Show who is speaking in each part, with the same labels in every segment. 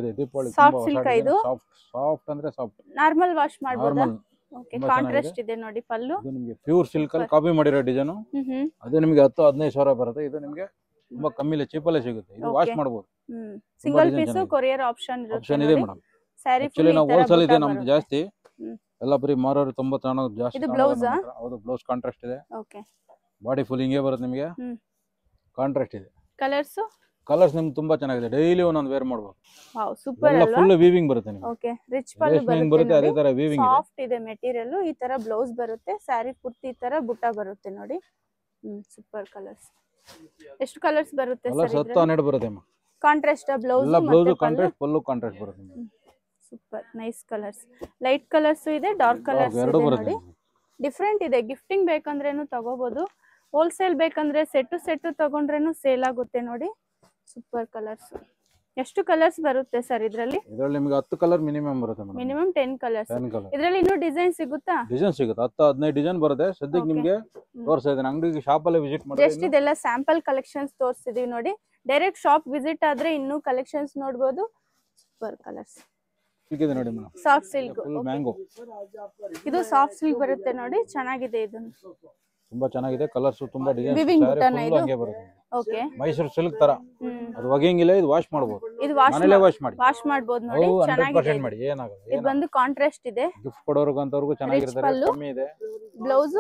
Speaker 1: ಇದೆ Deepavali
Speaker 2: soft silk ಇದು
Speaker 1: soft ಅಂದ್ರೆ ಸಾಫ್ಟ್
Speaker 2: ನಾರ್ಮಲ್ ವಾಶ್ ಮಾಡಬಹುದಾ?
Speaker 1: ನಾರ್ಮಲ್
Speaker 2: ಓಕೆ ಕಾಂಟ್ರಾಸ್ಟ್ ಇದೆ ನೋಡಿ ಪಲ್ಲು.
Speaker 1: ಇದು ನಿಮಗೆ ಪ್ಯೂರ್ ಸಿಲ್ಕ್ ಅಲ್ಲಿ ಕಾಪಿ ಮಾಡಿರೋ ಡಿಸೈನ್. ಅದು ನಿಮಗೆ 10-15 ಸಾವಿರ ಬರುತ್ತೆ. ಇದು ನಿಮಗೆ ತುಂಬಾ ಕಮ್ಮಿಲಿ ಚೀಪಲ್ಲೇ ಸಿಗುತ್ತೆ. ಇದು ವಾಶ್ ಮಾಡಬಹುದು.
Speaker 2: ಸಿಂಗಲ್ ಪೀಸ್ ಕೊರಿಯರ್ ಆಪ್ಷನ್
Speaker 1: ಇದೆ ಮೇಡಮ್.
Speaker 2: ಸ್ಯಾರಿ
Speaker 1: ಆಕ್ಚುಲಿ ನಾವು ಹೋಲ್ಸೇಲ್ ಇದೆ ನಮ್ದು ಜಾಸ್ತಿ. ಎಲ್ಲ ಬರೀ ಮಾರೋರು 90 ಜಾಸ್ತಿ.
Speaker 2: ಇದು ಬ್ಲೌಸ್
Speaker 1: ಹೌದು ಬ್ಲೌಸ್ ಕಾಂಟ್ರಾಸ್ಟ್ ಇದೆ.
Speaker 2: ಓಕೆ
Speaker 1: ಬಾಡಿ ಫುಲ್ ಹಿಂಗೆ ಬರುತ್ತೆ ನಿಮಗೆ. ಕಾಂಟ್ರಾಸ್ಟ್ ಇದೆ.
Speaker 2: ಕಲರ್ಸ್
Speaker 1: ನಿಮ್ಗೆ ತುಂಬಾ ಚೆನ್ನಾಗಿದೆ. ಡೈಲಿ ಒಂದೊಂದು ವೇರ್ ಮಾಡಬಹುದು.
Speaker 2: ವಾವ್ ಸೂಪರ್
Speaker 1: ಎಲ್ಲ ಫುಲ್ ವೀವಿಂಗ್ ಬರುತ್ತೆ ನಿಮಗೆ.
Speaker 2: ಓಕೆ ರಿಚ್ ಪಲ್ಲು
Speaker 1: ಬರುತ್ತೆ. ಅದೇ ತರ ವೀವಿಂಗ್ ಇದೆ.
Speaker 2: ಸಾಫ್ಟ್ ಇದೆ ಮೆಟೀರಿಯಲ್. ಈ ತರ ಬ್ಲೌಸ್ ಬರುತ್ತೆ. ಸ್ಯಾರಿ ಪೂರ್ತಿ ಈ ತರ ಬುಟ್ಟ ಬರುತ್ತೆ ನೋಡಿ. Super colours. ಎಷ್ಟು ಕಲರ್ಸ್ ಬರುತ್ತೆ ಸರ್?
Speaker 1: 10-12 ಬರುತ್ತೆ ಅಮ್ಮ.
Speaker 2: ಕಾಂಟ್ರಾಸ್ಟ್ ಬ್ಲೌಸ್
Speaker 1: ಎಲ್ಲ ಬ್ಲೌಸ್ ಕಾಂಟ್ರಾಸ್ಟ್ ಪಲ್ಲು ಕಾಂಟ್ರಾಸ್ಟ್ ಬರುತ್ತೆ.
Speaker 2: Super nice colours. Light colours ಇದೆ, ಡಾರ್ಕ್ ಕಲರ್ಸ್ ಇದೆ ನೋಡಿ. ಡಿಫರೆಂಟ್ ಇದೆ. ಗಿಫ್ಟಿಂಗ್ ಬೇಕಂದ್ರೇನು ತಗೋಬಹುದು. ಹೋಲ್ಸೇಲ್ ಬೇಕಂದ್ರೆ ಸೆಟ್ ತಗೊಂಡ್ರೇನು ಸೇಲ್ ಆಗುತ್ತೆ ನೋಡಿ. Super colours. ಎಷ್ಟು ಕಲರ್ಸ್ ಬರುತ್ತೆ ಸರ್ ಇದರಲ್ಲಿ?
Speaker 1: ನಿಮಗೆ 10 ಕಲರ್ ಮಿನಿಮಮ್ ಬರುತ್ತೆ ಮೇಡಮ್.
Speaker 2: Minimum 10 colours. ಇದರಲ್ಲಿ ಇನ್ನೂ ಡಿಸೈನ್ ಸಿಗುತ್ತಾ?
Speaker 1: ಡಿಸೈನ್ ಸಿಗುತ್ತೆ. 10-15 ಡಿಸೈನ್ ಬರುತ್ತೆ. ಸದ್ಯಕ್ಕೆ ನಿಮಗೆ ತೋರಿಸ್ತಾ ಇದ್ದೀನಿ. ಅಂಗಡಿಗೆ ಶಾಪ್ ಅಲ್ಲಿ ವಿಸಿಟ್ ಮಾಡಿ.
Speaker 2: ಜಸ್ಟ್ ಇದೆಲ್ಲ ಸ್ಯಾಂಪಲ್ ಕಲೆಕ್ಷನ್ಸ್ ತೋರಿಸಿದೀವಿ ನೋಡಿ. ಡೈರೆಕ್ಟ್ ಶಾಪ್ ವಿಸಿಟ್ ಆದ್ರೆ ಇನ್ನೂ ಕಲೆಕ್ಷನ್ಸ್ ನೋಡಬಹುದು. ಸೂಪರ್ ಕಲರ್ಸ್
Speaker 1: ಇದೆ ನೋಡಿ ಮೇಡಮ್.
Speaker 2: Soft silk
Speaker 1: mango.
Speaker 2: ಇದು ಸಾಫ್ಟ್ ಸಿಲ್ಕ್ ಬರುತ್ತೆ ನೋಡಿ. ಚೆನ್ನಾಗಿದೆ. ಇದು
Speaker 1: ತುಂಬಾ ಚೆನ್ನಾಗಿದೆ. ಕಲರ್ಸ್ ತುಂಬಾ ಡಿಸೈನ್ ಹಂಗೆ ಬರುತ್ತೆ.
Speaker 2: ಓಕೆ
Speaker 1: ಮೈಸೂರು ಸಿಲ್ಕ್ ತರ. ಅದು ಒಗೆಯಂಗಿಲ್ಲ. ಇದು ವಾಶ್ ಮಾಡಬಹುದು.
Speaker 2: ಇದು
Speaker 1: ಮನೆಯಲ್ಲೇ ವಾಶ್
Speaker 2: ಮಾಡಬಹುದು ನೋಡಿ. ಚೆನ್ನಾಗಿದೆ.
Speaker 1: ಮಾಡಿ ಏನಾಗಲ್ಲ.
Speaker 2: ಇದು ಬಂದು ಕಾಂಟ್ರಾಸ್ಟ್ ಇದೆ.
Speaker 1: ಗಿಫ್ಟ್ ಕೊಡೋರ್ಗು ಅಂತವರೆಗೂ ಚೆನ್ನಾಗಿರುತ್ತೆ. ಕಮ್ಮಿ ಇದೆ.
Speaker 2: ಬ್ಲೌಸ್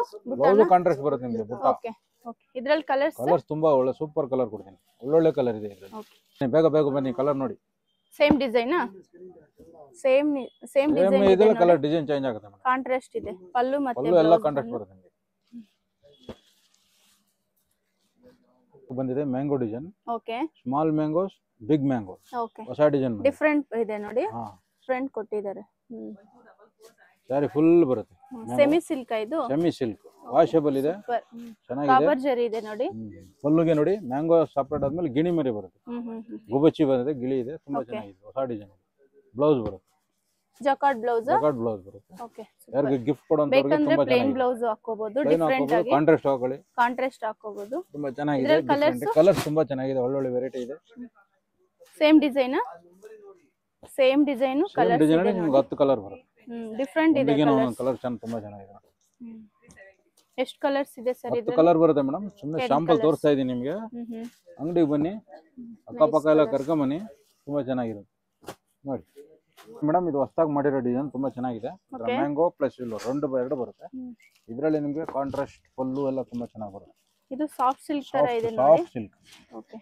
Speaker 1: ಕಾಂಟ್ರಾಸ್ಟ್ ಬರುತ್ತೆ ನಿಮಗೆ ಬುಟ್ಟ.
Speaker 2: Okay okay. ಇದರಲ್ಲಿ ಕಲರ್ಸ್
Speaker 1: ತುಂಬಾ ಒಳ್ಳೆ ಸೂಪರ್ ಕಲರ್ ಕೊಡ್ತೀನಿ. ಒಳ್ಳೊಳ್ಳೆ ಕಲರ್ ಇದೆ ಇದರಲ್ಲಿ. ಬೇಗ ಬನ್ನಿ ಕಲರ್ ನೋಡಿ.
Speaker 2: ಸೇಮ್ ಡಿಸೈನ್ ಸೇಮ್ ಡಿಸೈನ್
Speaker 1: ಇದೆಲ್ಲ ಕಲರ್ ಡಿಸೈನ್ ಚೇಂಜ್ ಆಗುತ್ತೆ ಮೇಡಂ.
Speaker 2: ಕಾಂಟ್ರಾಸ್ಟ್ ಇದೆ. ಪಲ್ಲು ಮತ್ತೆ
Speaker 1: ಎಲ್ಲ ಕಾಂಟ್ರಾಸ್ಟ್ ಬರುತ್ತೆ ನಿಮಗೆ. ಬಂದಿದೆ mango design.
Speaker 2: Okay
Speaker 1: small mangoes, big mangoes.
Speaker 2: Okay
Speaker 1: ಹೊಸ ಡಿಸೈನ್
Speaker 2: ಡಿಫರೆಂಟ್ ಇದೆ ನೋಡಿ. ಫ್ರಂಟ್ ಕೊಟ್ಟಿದ್ದಾರೆ.
Speaker 1: ಸಾರಿ ಫುಲ್ ಬರುತ್ತೆ.
Speaker 2: ಸೆಮಿ ಸಿಲ್ಕ್ ಇದು.
Speaker 1: ಸೆಮಿ ಸಿಲ್ಕ್ ವಾಷಬಲ್ ಇದೆ. ಚೆನ್ನಾಗಿದೆ.
Speaker 2: ಕಾಪರ್ ಜರಿ ಇದೆ ನೋಡಿ.
Speaker 1: ಪಲ್ಲುಗೆ ನೋಡಿ ಮ್ಯಾಂಗೋ ಸಪರೇಟ್ ಆದ್ಮೇಲೆ ಗಿಣಿ ಮರಿ ಬರುತ್ತೆ. ಗುಬಚ್ಚಿ ಬಂದಿದೆ. ಗಿಳಿ ಇದೆ. ತುಂಬಾ ಚೆನ್ನಾಗಿದೆ. ಹೊಸ ಡಿಸೈನ್. ಬ್ಲೌಸ್ ಬರುತ್ತೆ.
Speaker 2: ಜಕಾರ್ಡ್ ಬ್ಲೌಸ್
Speaker 1: ಬರುತ್ತೆ.
Speaker 2: ಓಕೆ
Speaker 1: ಯಾರಿಗೆ ಗಿಫ್ಟ್ ಕೊಡೋಂತವರಿಗೆ
Speaker 2: ಬೇಕಂದ್ರೆ ಪ್ಲೇನ್ ಬ್ಲೌಸ್ ಹಾಕೋಬಹುದು. ಡಿಫರೆಂಟ್ ಆಗಿ ಕಾಂಟ್ರಾಸ್ಟ್ ಹಾಕೋಬಹುದು.
Speaker 1: ತುಂಬಾ ಚೆನ್ನಾಗಿದೆ. ಕಲರ್ಸ್ ತುಂಬಾ ಚೆನ್ನಾಗಿದೆ. ಒಳ್ಳೊಳ್ಳೆ ವೆರೈಟಿ ಇದೆ.
Speaker 2: ಸೇಮ್ ಡಿಸೈನ್ ಕಲರ್
Speaker 1: ಡಿಸೈನ್ ನಿಮಗೆ 10 ಕಲರ್ ಬರುತ್ತೆ.
Speaker 2: ಡಿಫರೆಂಟ್ ಇದೆ.
Speaker 1: ಕಲರ್ ತುಂಬಾ ಚೆನ್ನಾಗಿದೆ.
Speaker 2: ಎಷ್ಟು ಕಲರ್ಸ್ ಇದೆ ಸರ್?
Speaker 1: 10 ಕಲರ್ ಬರುತ್ತೆ ಮೇಡಮ್. ಸುಮ್ಮನೆ ಶಾಂಪಲ್ ತೋರಿಸ್ತಾ ಇದೀನಿ ನಿಮಗೆ. ಅಂಗಡಿಗೆ ಬನ್ನಿ, ಅಕ್ಕಪಕ್ಕ ಎಲ್ಲ ಕರ್ಕೊಂಬನ್ನಿ. ತುಂಬಾ ಚೆನ್ನಾಗಿರುತ್ತೆ ನೋಡಿ ಮೇಡಮ್. ಇದು ಹೊಸದಾಗಿ ಮಾಡಿರೋ ಡಿಸೈನ್ ತುಂಬಾ ಚೆನ್ನಾಗಿದೆ. ಮ್ಯಾಂಗೋ ಪ್ಲಸ್ ಇಲ್ಲೋ ಎರಡು ಬರುತ್ತೆ. ಇದರಲ್ಲಿ ನಿಮಗೆ ಕಾಂಟ್ರಾಸ್ಟ್ ಪಲ್ಲು ಎಲ್ಲ ತುಂಬಾ ಚೆನ್ನಾಗಿ ಬರುತ್ತೆ.
Speaker 2: ಇದು ಸಾಫ್ಟ್ ಸಿಲ್ಕ್ ತರ ಇದೆ ನೋಡಿ.
Speaker 1: Soft silk.
Speaker 2: ಓಕೆ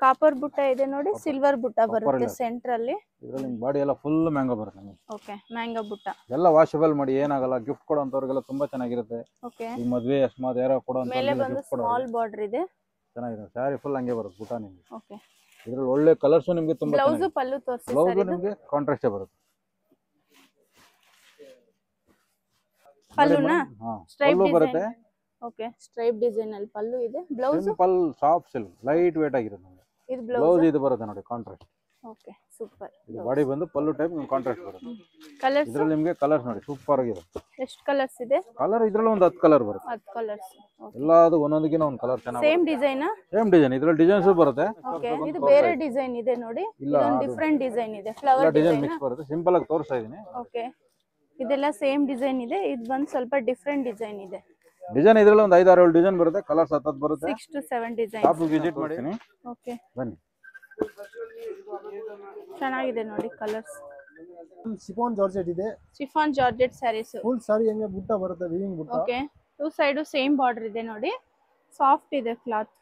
Speaker 2: ಕಾಪರ್ ಬುಟ್ಟ ಇದೆ ನೋಡಿ. ಸಿಲ್ವರ್ ಬುಟ್ಟ ಬರುತ್ತೆ ಸೆಂಟರ್ ಅಲ್ಲಿ.
Speaker 1: ಇದರಲ್ಲಿ ಬಾಡಿ ಎಲ್ಲ ಫುಲ್ ಮ್ಯಾಂಗೋ ಬರುತ್ತೆ ನಿಮಗೆ.
Speaker 2: ಓಕೆ ಮ್ಯಾಂಗೋ ಬುಟ್ಟ
Speaker 1: ಎಲ್ಲ ವಾಷಬಲ್ ಮಾಡಿ ಏನಾಗಲ್ಲ. ಗಿಫ್ಟ್ ಕೊಡೋಂತವರಿಗೆಲ್ಲ ತುಂಬಾ ಚೆನ್ನಾಗಿರುತ್ತೆ.
Speaker 2: ಓಕೆ
Speaker 1: ಈ ಮದುವೆ ಅಸ್ಮಾತ್ ಯಾರೋ ಕೊಡೋಂತ
Speaker 2: ಮೇಲೆ ಬಂದು ಸ್ಮಾಲ್ ಬಾರ್ಡರ್ ಇದೆ.
Speaker 1: ಚೆನ್ನಾಗಿದೆ. ಸ್ಯಾರಿ ಫುಲ್ ಹಂಗೆ ಬರುತ್ತೆ ಬುಟ್ಟ ನಿಮಗೆ.
Speaker 2: ಓಕೆ
Speaker 1: ಇದರಲ್ಲಿ ಒಳ್ಳೆ ಕಲರ್ಸ್ ನಿಮಗೆ ತುಂಬಾ
Speaker 2: ಬ್ಲೌಸ್ ಪಲ್ಲು ತೋರಿಸಿ ಸರ್.
Speaker 1: ಇದು ನಿಮಗೆ ಕಾಂಟ್ರಾಸ್ಟ್ ಬರುತ್ತೆ.
Speaker 2: ಪಲ್ಲುನಾ ಸ್ಟ್ರೈಪ್
Speaker 1: ಬರುತ್ತೆ.
Speaker 2: ಓಕೆ ಸ್ಟ್ರೈಪ್ ಡಿಸೈನ್ ಅಲ್ಲಿ ಪಲ್ಲು ಇದೆ. Blouse
Speaker 1: simple soft silk light weight ಆಗಿರುತ್ತೆ.
Speaker 2: ಇದು
Speaker 1: ಬ್ಲೌಸ್ ಇದು ಬರುತ್ತೆ ನೋಡಿ ಕಾಂಟ್ರಾಸ್ಟ್.
Speaker 2: Okay super.
Speaker 1: ಇದು ಬಾಡಿ ಬಂದು ಪಲ್ಲು ಟೈಪ್ ಕಾಂಟ್ರಾಸ್ಟ್ ಬರುತ್ತೆ.
Speaker 2: ಕಲರ್ಸ್
Speaker 1: ಇದರಲ್ಲಿ ನಿಮಗೆ ಕಲರ್ಸ್ ನೋಡಿ ಸೂಪರ್ ಆಗಿದೆ.
Speaker 2: ಎಷ್ಟು ಕಲರ್ಸ್ ಇದೆ?
Speaker 1: ಕಲರ್ ಇದರಲ್ಲಿ ಒಂದು 10 ಕಲರ್ ಬರುತ್ತೆ.
Speaker 2: 10 ಕಲರ್ಸ್.
Speaker 1: ಎಲ್ಲಾದು ಒಂದೊಂದಕ್ಕಿಂತ ಒಂದು ಕಲರ್ ಚೆನ್ನಾಗಿ.
Speaker 2: ಸೇಮ್ ಡಿಸೈನ್
Speaker 1: ಇದರಲ್ಲಿ ಡಿಸೈನ್ಸ್ ಬರುತ್ತೆ.
Speaker 2: ಓಕೆ ಇದು ಬೇರೆ ಡಿಸೈನ್ ಇದೆ ನೋಡಿ. ಇದೊಂದು ಡಿಫರೆಂಟ್ ಡಿಸೈನ್ ಇದೆ. ಫ್ಲವರ್
Speaker 1: ಡಿಸೈನ್ ಮಿಕ್ಸ್ ಬರುತ್ತೆ. ಸಿಂಪಲ್ ಆಗಿ ತೋರಿಸ್ತಾ ಇದೀನಿ.
Speaker 2: ಓಕೆ ಇದೆಲ್ಲ ಸೇಮ್ ಡಿಸೈನ್ ಇದೆ. ಇದು ಬಂದು ಸ್ವಲ್ಪ ಡಿಫರೆಂಟ್ ಡಿಸೈನ್ ಇದೆ.
Speaker 1: ಡಿಸೈನ್ ಇದರಲ್ಲಿ ಒಂದು 5-6 ಡಿಸೈನ್ ಬರುತ್ತೆ. ಕಲರ್ಸ್ 10 ಬರುತ್ತೆ.
Speaker 2: 6 to 7 ಡಿಸೈನ್.
Speaker 1: ಶಾಪ್ ವಿಸಿಟ್ ಮಾಡ್ತೀನಿ.
Speaker 2: ಓಕೆ
Speaker 1: ಬನ್ನಿ.
Speaker 2: ಚೆನ್ನಾಗಿದೆ ನೋಡಿ ಕಲರ್ಸ್.
Speaker 3: ಶಿಫಾನ್ ಜಾರ್ಜೆಟ್ ಇದೆ.
Speaker 2: Chiffon georgette saris.
Speaker 3: Full sari ಹಂಗೆ ಬುಟ್ಟ ಬರುತ್ತೆ. Weaving butta.
Speaker 2: Okay two side same border ಇದೆ ನೋಡಿ. ಸಾಫ್ಟ್ ಇದೆ ಕ್ಲಾತ್.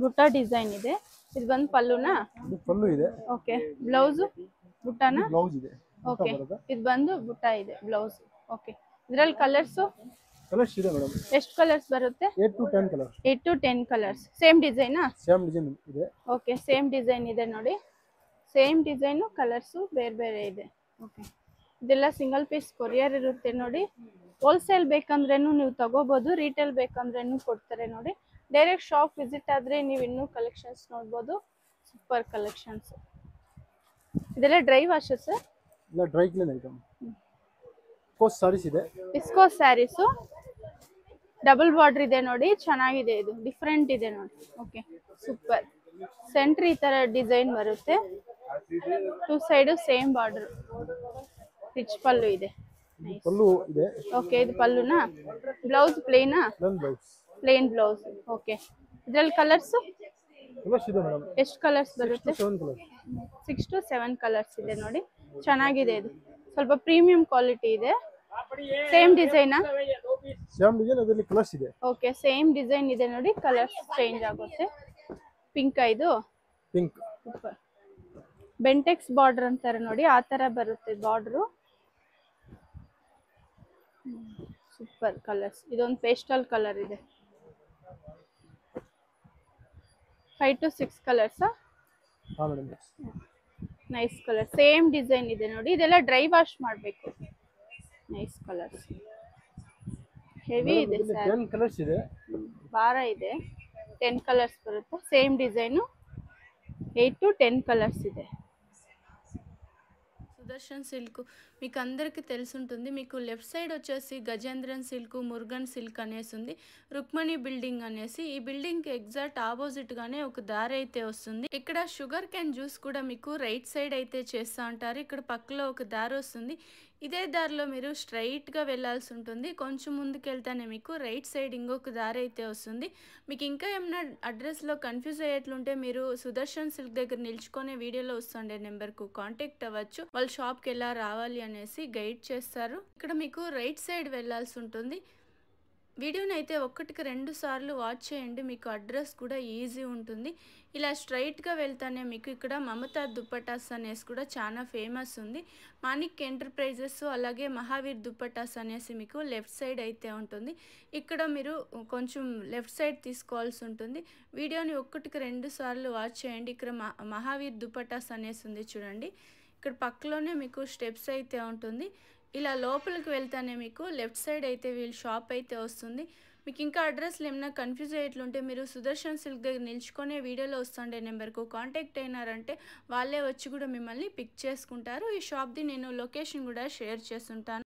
Speaker 2: ಬುಟ್ಟ ಡಿಸೈನ್ ಇದೆ. ಇದು ಬಂದು ಪಲ್ಲುನಾ?
Speaker 3: ಪಲ್ಲು ಇದೆ.
Speaker 2: ಓಕೆ ಬ್ಲೌಸ್ ಬುಟ್ಟನಾ?
Speaker 3: ಬ್ಲೌಸ್ ಇದೆ.
Speaker 2: ಓಕೆ ಇದು ಬಂದು ಬುಟ್ಟ ಇದೆ ಬ್ಲೌಸ್. ಓಕೆ ಇದರಲ್ಲಿ ಕಲರ್ಸ್
Speaker 3: ಇದೆ ಮೇಡಮ್.
Speaker 2: ಎಷ್ಟು ಕಲರ್ಸ್ ಬರುತ್ತೆ?
Speaker 3: 8 to 10 colours.
Speaker 2: 8 to 10 colours. Same ಡಿಸೈನಾ?
Speaker 3: ಸೇಮ್ ಡಿಸೈನ್ ಇದೆ.
Speaker 2: ಓಕೆ ಸೇಮ್ ಡಿಸೈನ್ ಇದೆ ನೋಡಿ. ಸೇಮ್ ಡಿಸೈನ್ ಕಲರ್ಸ್ ಬೇರೆ ಬೇರೆ ಇದೆ. ಓಕೆ ಇದೆಲ್ಲ ಸಿಂಗಲ್ ಪೀಸ್ ಕೊರಿಯರ್ ಇರುತ್ತೆ ನೋಡಿ. ಹೋಲ್ಸೇಲ್ ಬೇಕಂದ್ರೇನು ನೀವು ತಗೋಬಹುದು. ರಿಟೇಲ್ ಬೇಕಂದ್ರೇನು ಕೊಡ್ತಾರೆ ನೋಡಿ. ಡೈರೆಕ್ಟ್ ಶಾಪ್ ವಿಸಿಟ್ ಆದ್ರೆ ನೀವು ಇನ್ನೂ ಕಲೆಕ್ಷನ್ಸ್ ನೋಡ್ಬೋದು. Super collections. ಇದೆಲ್ಲ ಡ್ರೈ ವಾಶ್ ಸರ್?
Speaker 3: ಇಲ್ಲ dry clean item. Viscose saris ಇದೆ.
Speaker 2: ವಿಸ್ಕೋಸ್ ಸ್ಯಾರೀಸ್ ಡಬಲ್ ಬಾರ್ಡರ್ ಇದೆ ನೋಡಿ, ಚೆನ್ನಾಗಿದೆ, ಇದು ಡಿಫ್ರೆಂಟ್ ಇದೆ ನೋಡಿ. Okay, super. ಸೆಂಟ್ರ್ ಈ ತರ ಡಿಸೈನ್ ಬರುತ್ತೆ, 2 side same border, rich pallu ಇದೆ.
Speaker 3: ಪಲ್ಲು ಇದೆ.
Speaker 2: ಓಕೆ, ಇದು ಪಲ್ಲುನಾ? ಬ್ಲೌಸ್ ಪ್ಲೇನಾ?
Speaker 3: Blouse
Speaker 2: plain blouse. ಓಕೆ, ಇದ್ರಲ್ಲಿ ಕಲರ್ಸ್
Speaker 3: ಇದೆ ಮೇಡಮ್.
Speaker 2: ಎಷ್ಟು ಕಲರ್ಸ್ ಬರುತ್ತೆ?
Speaker 3: 7 ಕಲರ್.
Speaker 2: 6 to 7 ಕಲರ್ಸ್ ಇದೆ ನೋಡಿ, ಚೆನ್ನಾಗಿದೆ. ಇದು ಸ್ವಲ್ಪ ಪ್ರೀಮಿಯಂ ಕ್ವಾಲಿಟಿ ಇದೆ. ಸೇಮ್ ಡಿಸೈನಾ?
Speaker 3: ಸೇಮ್ ಡಿಸೈನ್, ಅದರಲ್ಲಿ ಕಲರ್ಸ್ ಇದೆ.
Speaker 2: ಓಕೆ, ಸೇಮ್ ಡಿಸೈನ್ ಇದೆ ನೋಡಿ, ಕಲರ್ಸ್ ಚೇಂಜ್ ಆಗುತ್ತೆ. ಪಿಂಕ್, ಇದು
Speaker 3: ಪಿಂಕ್.
Speaker 2: ಸೂಪರ್. ಬೆಂಟೆಕ್ಸ್ ಬಾರ್ಡರ್ ಅಂತಾರೆ ನೋಡಿ, ಆ ತರ ಬರುತ್ತೆ ಬಾರ್ಡರು. Super colours. ಇದೊಂದು ಪೇಸ್ಟಲ್ ಕಲರ್ ಇದೆ. 5 to 6 ಕಲರ್ಸ್.
Speaker 3: ಹಾ madam.
Speaker 2: Nice colour, same design ಇದೆ ನೋಡಿ. ಇದೆಲ್ಲ ಡ್ರೈ ವಾಶ್ ಮಾಡಬೇಕು. ನೈಸ್ ಕಲರ್ಸ್, ಹೆವಿ ಇದೆ ಸರ್.
Speaker 3: 10 ಕಲರ್ಸ್ ಇದೆ.
Speaker 2: ಭಾರ ಇದೆ. 10 ಕಲರ್ಸ್ ಬರುತ್ತೆ. సేమ్ డిజైన్ 8 to 10 కలర్స్ ಇದೆ. సుదర్శన్ సిల్క్ మీకు అందరికీ తెలుసుంటుంది. మీకు లెఫ్ట్ సైడ్ వచ్చేసి గజేంద్రన్ సిల్క్, మురుగన్ సిల్క్ అనేసి ఉంది. రుక్మణి బిల్డింగ్ అనేసి, ఈ బిల్డింగ్కి ఎగ్జాక్ట్ ఆపోజిట్గానే ఒక దారి అయితే వస్తుంది. ఇక్కడ షుగర్ క్యాన్ జ్యూస్ కూడా మీకు రైట్ సైడ్ అయితే చేస్తూ ఉంటారు. ఇక్కడ పక్కలో ఒక దారి వస్తుంది. ఇదే దారిలో మీరు స్ట్రైట్గా వెళ్ళాల్సి ఉంటుంది. కొంచెం ముందుకు వెళ్తేనే మీకు రైట్ సైడ్ ఇంకొక దారి అయితే వస్తుంది. మీకు ఇంకా ఏమైనా అడ్రస్లో కన్ఫ్యూజ్ అయ్యేట్లుంటే మీరు సుదర్శన్ సిల్క్ దగ్గర నిల్చుకునే వీడియోలో వస్తుండే నెంబర్కు కాంటాక్ట్ అవ్వచ్చు. వాళ్ళ షాప్కి ఎలా రావాలి అనేసి గైడ్ చేస్తారు. ఇక్కడ మీకు రైట్ సైడ్ వెళ్ళాల్సి ఉంటుంది. వీడియోని అయితే 1కి 2 సార్లు వాచ్ చేయండి, మీకు అడ్రస్ కూడా ఈజీ ఉంటుంది. ఇలా స్ట్రైట్గా వెళ్తానే మీకు ఇక్కడ మమతా దుప్పటాస్ అనేసి కూడా చాలా ఫేమస్ ఉంది. మాణిక్ ఎంటర్ప్రైజెస్ అలాగే మహావీర్ దుప్పటాస్ అనేసి మీకు లెఫ్ట్ సైడ్ అయితే ఉంటుంది. ఇక్కడ మీరు కొంచెం లెఫ్ట్ సైడ్ తీసుకోవాల్సి ఉంటుంది. వీడియోని 1కి 2 సార్లు వాచ్ చేయండి. ఇక్కడ మహావీర్ దుప్పటాస్ అనేసి ఉంది చూడండి. ఇక్కడ పక్కలోనే మీకు స్టెప్స్ అయితే ఉంటుంది. ఇలా లోపలికి వెళ్తానే మీకు లెఫ్ట్ సైడ్ అయితే వీళ్ళ షాప్ అయితే వస్తుంది. మీకు ఇంకా అడ్రస్లు ఏమైనా కన్ఫ్యూజ్ అయ్యేట్లుంటే మీరు సుదర్శన్ సిల్క్ దగ్గర నిల్చుకునే వీడియోలో వస్తుండే నెంబర్కు కాంటాక్ట్ అయినారంటే వాళ్ళే వచ్చి కూడా మిమ్మల్ని పిక్ చేసుకుంటారు. ఈ షాప్ది నేను లొకేషన్ కూడా షేర్ చేస్తుంటాను.